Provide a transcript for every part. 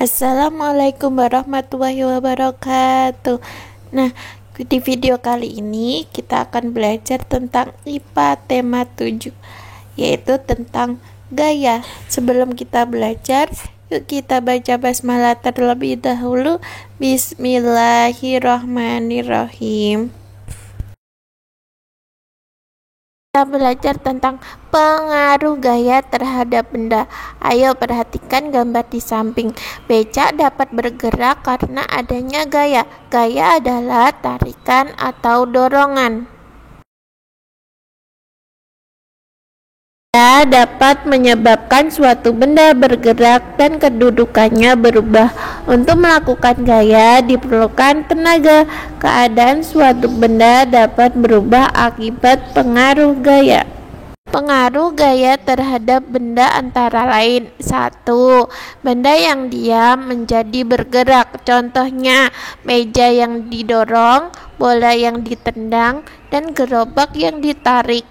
Assalamualaikum warahmatullahi wabarakatuh. Nah, di video kali ini kita akan belajar tentang IPA tema 7, yaitu tentang gaya. Sebelum kita belajar, yuk kita baca basmalah terlebih dahulu. Bismillahirrahmanirrahim. Kita belajar tentang pengaruh gaya terhadap benda. Ayo perhatikan gambar di samping. Becak dapat bergerak karena adanya gaya. Gaya adalah tarikan atau dorongan. Gaya dapat menyebabkan suatu benda bergerak dan kedudukannya berubah. Untuk melakukan gaya diperlukan tenaga. Keadaan suatu benda dapat berubah akibat pengaruh gaya. Pengaruh gaya terhadap benda antara lain: 1. Benda yang diam menjadi bergerak. Contohnya, meja yang didorong, bola yang ditendang, dan gerobak yang ditarik.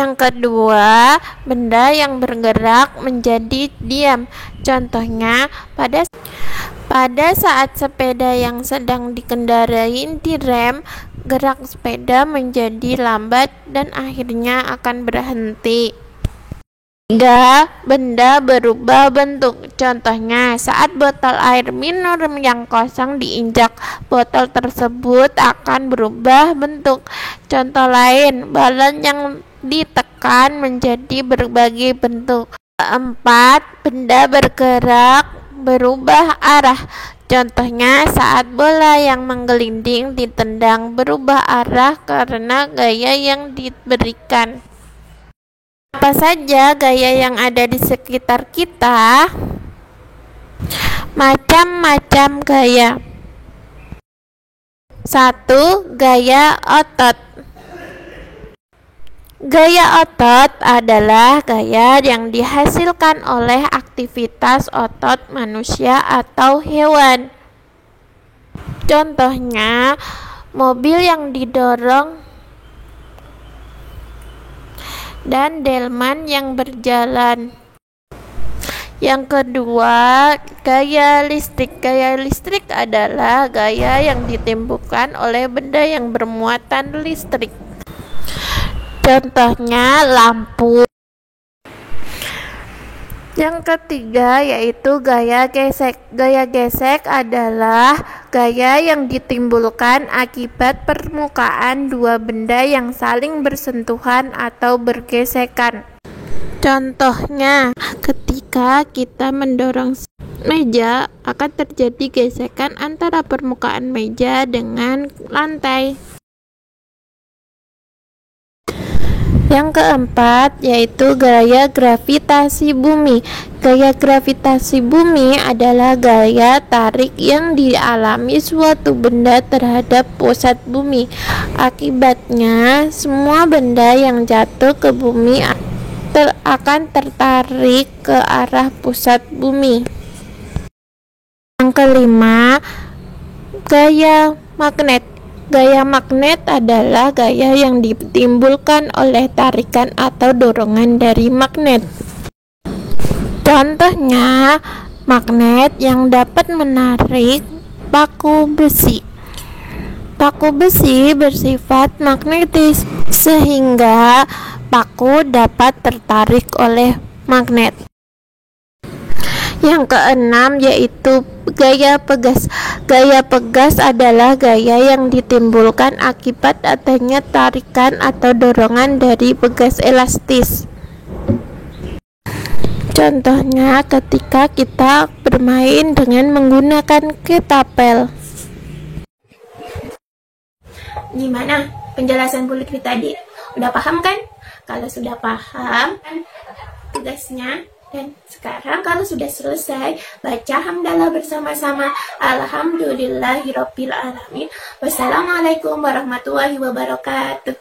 Yang kedua, benda yang bergerak menjadi diam. Contohnya, pada saat sepeda yang sedang dikendarai direm, gerak sepeda menjadi lambat dan akhirnya akan berhenti. 3. Benda berubah bentuk. Contohnya, saat botol air minum yang kosong diinjak, botol tersebut akan berubah bentuk. Contoh lain, balon yang ditekan menjadi berbagai bentuk. 4. Benda bergerak berubah arah. Contohnya, saat bola yang menggelinding ditendang berubah arah karena gaya yang diberikan. Apa saja gaya yang ada di sekitar kita? Macam-macam gaya. 1. Gaya otot. Gaya otot adalah gaya yang dihasilkan oleh aktivitas otot manusia atau hewan. Contohnya, mobil yang didorong dan delman yang berjalan. Yang kedua, gaya listrik. Gaya listrik adalah gaya yang ditimbulkan oleh benda yang bermuatan listrik. Contohnya, lampu. Yang ketiga yaitu gaya gesek. Gaya gesek adalah gaya yang ditimbulkan akibat permukaan dua benda yang saling bersentuhan atau bergesekan. Contohnya, ketika kita mendorong meja, akan terjadi gesekan antara permukaan meja dengan lantai. Yang keempat yaitu gaya gravitasi bumi. Gaya gravitasi bumi adalah gaya tarik yang dialami suatu benda terhadap pusat bumi. Akibatnya, semua benda yang jatuh ke bumi akan tertarik ke arah pusat bumi. Yang kelima, gaya magnet. Gaya magnet adalah gaya yang ditimbulkan oleh tarikan atau dorongan dari magnet. Contohnya, magnet yang dapat menarik paku besi. Paku besi bersifat magnetis sehingga paku dapat tertarik oleh magnet. Yang keenam yaitu gaya pegas. Gaya pegas adalah gaya yang ditimbulkan akibat adanya tarikan atau dorongan dari pegas elastis. Contohnya, ketika kita bermain dengan menggunakan ketapel. Gimana penjelasan Bu Lutfi tadi? Udah paham kan? Kalau sudah paham tugasnya, dan sekarang kalau sudah selesai, baca hamdalah bersama-sama. Alhamdulillahirabbil alamin. Wassalamualaikum warahmatullahi wabarakatuh.